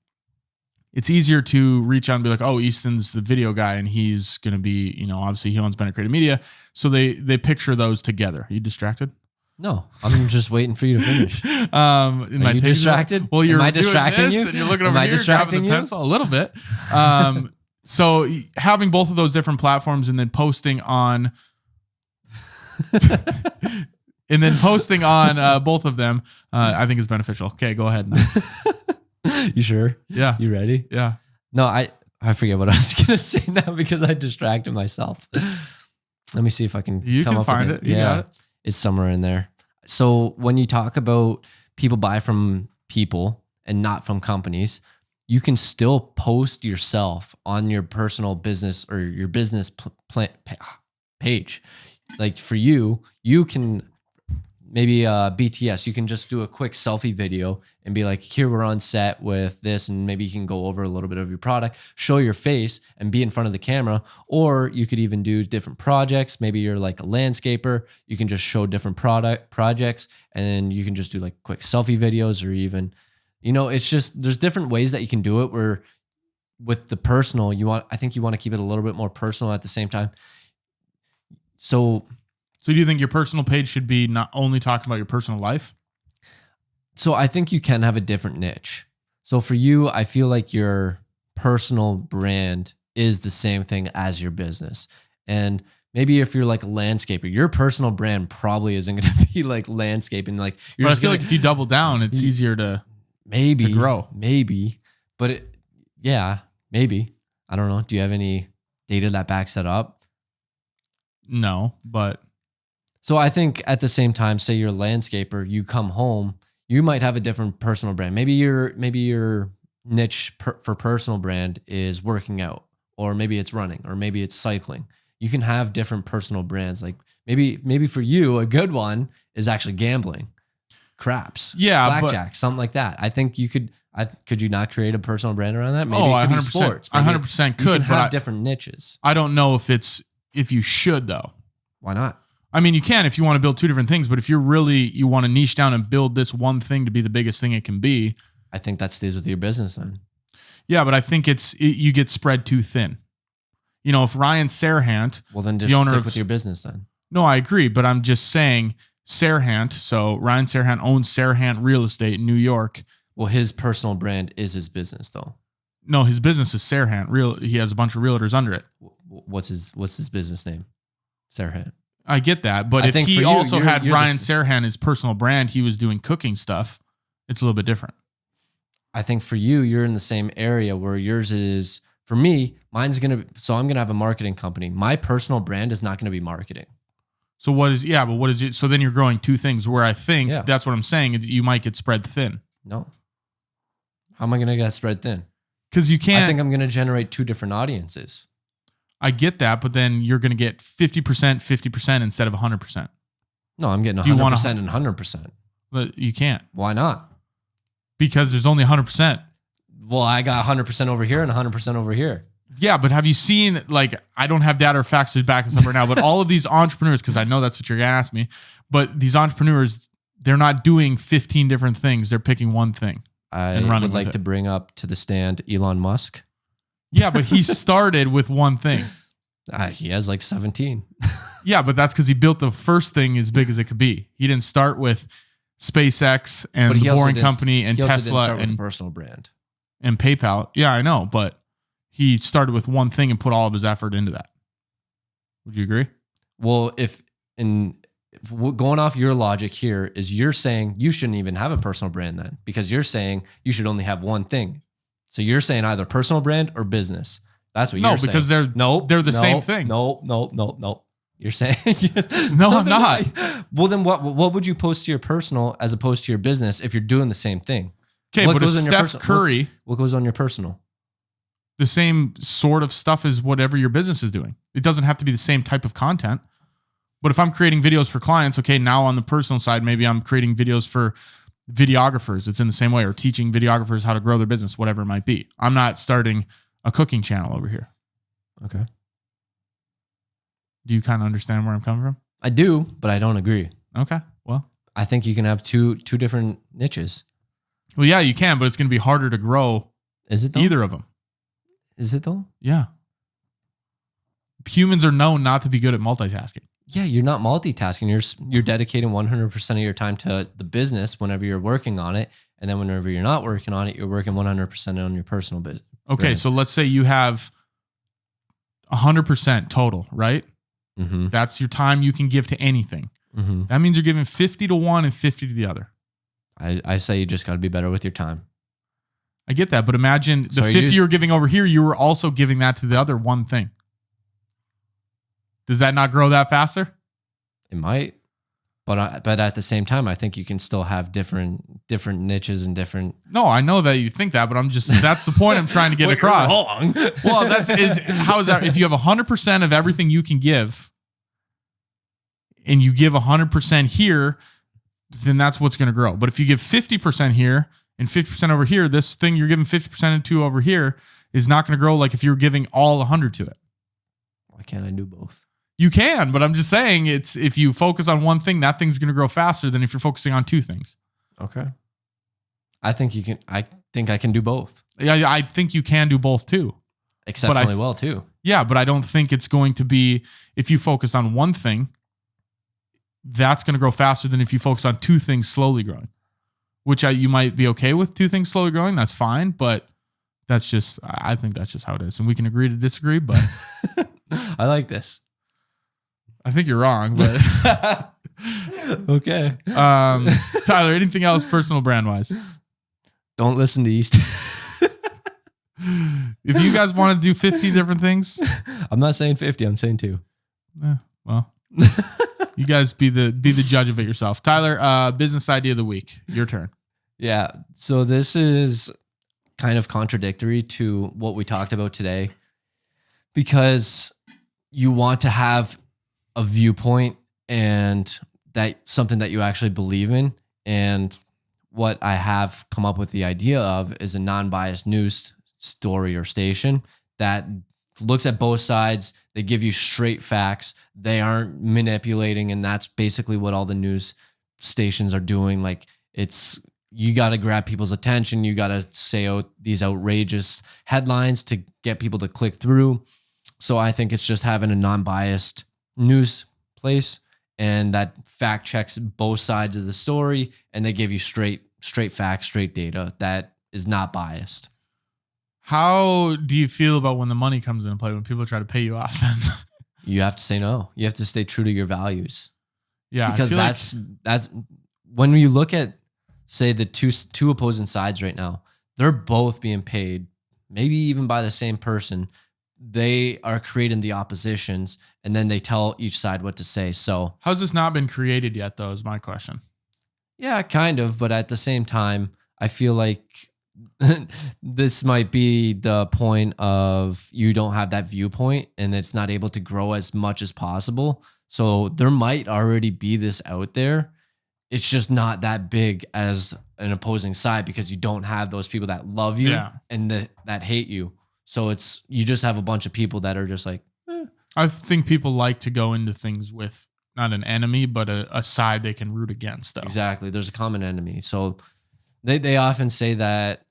It's easier to reach out and be like, oh, Easton's the video guy and he's going to be, obviously he owns Bennett Creative Media. So they picture those together. Are you distracted? No, I'm just waiting for you to finish. Are you distracted? Well, am I distracting you? And you're looking over here, grabbing the pencil a little bit. So having both of those different platforms and then posting on both of them, I think is beneficial. Okay, go ahead. You sure? Yeah. You ready? Yeah. No, I forget what I was going to say now because I distracted myself. Let me see if I can find it. You got it. It's somewhere in there. So when you talk about people buy from people and not from companies, you can still post yourself on your personal business or your business page. Like for you can maybe BTS, you can just do a quick selfie video and be like, here we're on set with this, and maybe you can go over a little bit of your product, show your face and be in front of the camera. Or you could even do different projects. Maybe you're like a landscaper. You can just show different projects, and then you can just do like quick selfie videos, or even, it's just, there's different ways that you can do it where with the personal, I think you want to keep it a little bit more personal at the same time. So do you think your personal page should be not only talking about your personal life? So I think you can have a different niche. So for you, I feel like your personal brand is the same thing as your business. And maybe if you're like a landscaper, your personal brand probably isn't going to be like landscaping. Like, but I feel like if you double down, it's easier to grow. Maybe, but maybe. I don't know. Do you have any data that backs that up? No, but. So I think at the same time, say you're a landscaper, you come home, you might have a different personal brand. Maybe your niche for personal brand is working out, or maybe it's running, or maybe it's cycling. You can have different personal brands. Like maybe for you, a good one is actually gambling, craps, blackjack, something like that. I think you could. Could you not create a personal brand around that? Maybe it could 100%, be sports. Maybe 100% could. You can have different niches. I don't know if you should though. Why not? I mean, you can if you want to build two different things, but if you want to niche down and build this one thing to be the biggest thing it can be, I think that stays with your business then. Yeah, but I think you get spread too thin. If Ryan Serhant, well, then just stick with your business then. No, I agree, but I'm just saying Serhant. So Ryan Serhant owns Serhant Real Estate in New York. Well, his personal brand is his business, though. No, his business is Serhant. He has a bunch of realtors under it. What's his business name? Serhant. I get that, but if he also had Ryan Serhant, his personal brand, he was doing cooking stuff, it's a little bit different. I think for you, you're in the same area where yours is. For me, I'm going to have a marketing company. My personal brand is not going to be marketing. So what is it? So then you're growing two things where I think that's what I'm saying. You might get spread thin. No. How am I going to get spread thin? Because you can't. I think I'm going to generate two different audiences. I get that, but then you're going to get 50% instead of 100%. No, I'm getting 100% and 100%. But you can't. Why not? Because there's only 100%. Well, I got 100% over here and 100% over here. Yeah, but have you seen, I don't have data or facts to back this up right now, but all of these entrepreneurs, because I know that's what you're going to ask me, but these entrepreneurs, they're not doing 15 different things. They're picking one thing. I would like to bring up to the stand Elon Musk. Yeah, but he started with one thing. He has 17. Yeah, but that's because he built the first thing as big as it could be. He didn't start with SpaceX and the Boring Company and Tesla didn't start with a personal brand and PayPal. Yeah, I know, but he started with one thing and put all of his effort into that. Would you agree? Well, if going off your logic here is you're saying you shouldn't even have a personal brand then, because you're saying you should only have one thing. So you're saying either personal brand or business. That's what you're saying. No, because they're the same thing. No. You're saying no, I'm not. Well, then what would you post to your personal as opposed to your business if you're doing the same thing? Okay, but if Steph Curry, what goes on your personal? the same sort of stuff as whatever your business is doing. It doesn't have to be the same type of content. But if I'm creating videos for clients, okay, now on the personal side, maybe I'm creating videos for videographers. It's in the same way, or teaching videographers how to grow their business, whatever it might be. I'm not starting a cooking channel over here. Okay. Do you kind of understand where I'm coming from? I do, but I don't agree. Okay. Well, I think you can have two different niches. Well, yeah, you can, but it's going to be harder to grow. Is it though? Either of them? Is it though? Yeah. Humans are known not to be good at multitasking. Yeah, you're not multitasking. You're dedicating 100% of your time to the business whenever you're working on it, and then whenever you're not working on it, you're working 100% on your personal business. Okay, so let's say you have 100% total, right? Mm-hmm. That's your time you can give to anything. Mm-hmm. That means you're giving 50 to one and 50 to the other. I say you just got to be better with your time. I get that, but imagine the 50 you're giving over here, you were also giving that to the other one thing. Does that not grow that faster? It might, but at the same time, I think you can still have different niches and different. No, I know that you think that, but that's the point I'm trying to get across. Wrong. Well, how is that? If you have 100% of everything you can give, and you give 100% here, then that's what's going to grow. But if you give 50% here and 50% over here, this thing you're giving 50% to over here is not going to grow like if you're giving all 100 to it. Why can't I do both? You can, but I'm just saying it's if you focus on one thing, that thing's going to grow faster than if you're focusing on two things. Okay. I think you can. I think I can do both. Yeah, I think you can do both too. Exceptionally well too. Yeah, but I don't think it's going to be if you focus on one thing, that's going to grow faster than if you focus on two things slowly growing. Which you might be okay with two things slowly growing. That's fine, but I think that's just how it is, and we can agree to disagree. But I like this. I think you're wrong, but okay. Tyler, anything else personal brand wise? Don't listen to Easton. If you guys want to do 50 different things, I'm not saying 50. I'm saying 2. Well, you guys be the judge of it yourself. Tyler, business idea of the week. Your turn. Yeah. So this is kind of contradictory to what we talked about today, because you want to have a viewpoint and that something that you actually believe in. And what I have come up with the idea of is a non-biased news story or station that looks at both sides. They give you straight facts. They aren't manipulating. And that's basically what all the news stations are doing. Like you got to grab people's attention. You got to say these outrageous headlines to get people to click through. So I think it's just having a non-biased news place, and that fact checks both sides of the story, and they give you straight facts, straight data that is not biased. How do you feel about when the money comes into play, when people try to pay you off? You have to say no. You have to stay true to your values. Yeah, because that's when you look at, say, the two opposing sides right now, they're both being paid, maybe even by the same person. They are creating the oppositions, and then they tell each side what to say. So how's this not been created yet, though, is my question. Yeah, kind of. But at the same time, I feel like this might be the point of you don't have that viewpoint and it's not able to grow as much as possible. So there might already be this out there. It's just not that big as an opposing side because you don't have those people that love you and that hate you. So you just have a bunch of people that are just like, I think people like to go into things with not an enemy, but a side they can root against, though. Exactly. There's a common enemy. So they often say that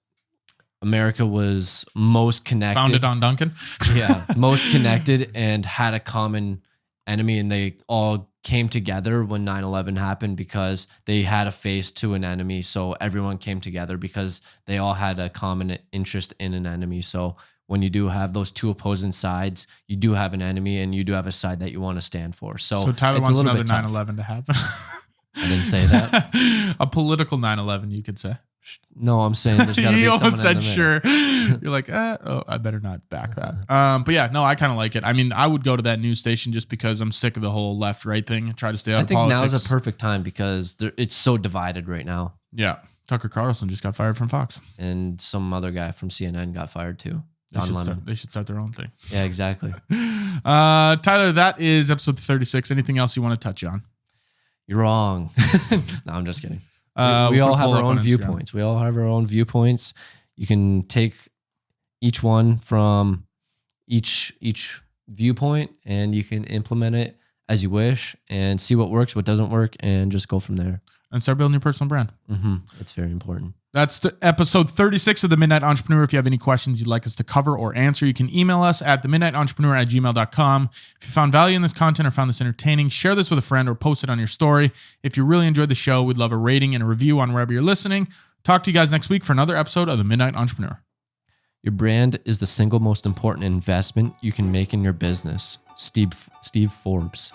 America was most connected. Founded on Duncan? Yeah. Most connected and had a common enemy, and they all came together when 9/11 happened because they had a face to an enemy. So everyone came together because they all had a common interest in an enemy. So when you do have those two opposing sides, you do have an enemy and you do have a side that you want to stand for. So Tyler wants another 9/11 to happen. I didn't say that. A political 9/11, you could say. No, I'm saying there's got to be someone. You almost said sure. You're like, I better not back that. But yeah, no, I kind of like it. I mean, I would go to that news station just because I'm sick of the whole left-right thing. Try to stay out of politics. I think now's a perfect time because it's so divided right now. Yeah. Tucker Carlson just got fired from Fox. And some other guy from CNN got fired too. They should start their own thing. Yeah, exactly. Tyler, that is episode 36. Anything else you want to touch on? You're wrong. No, I'm just kidding. We all have our own viewpoints. We all have our own viewpoints. You can take each one from each viewpoint, and you can implement it as you wish and see what works, what doesn't work, and just go from there. And start building your personal brand. It's very important. That's the episode 36 of The Midnight Entrepreneur. If you have any questions you'd like us to cover or answer, you can email us at themidnightentrepreneur@gmail.com. If you found value in this content or found this entertaining, share this with a friend or post it on your story. If you really enjoyed the show, we'd love a rating and a review on wherever you're listening. Talk to you guys next week for another episode of The Midnight Entrepreneur. Your brand is the single most important investment you can make in your business. Steve Forbes.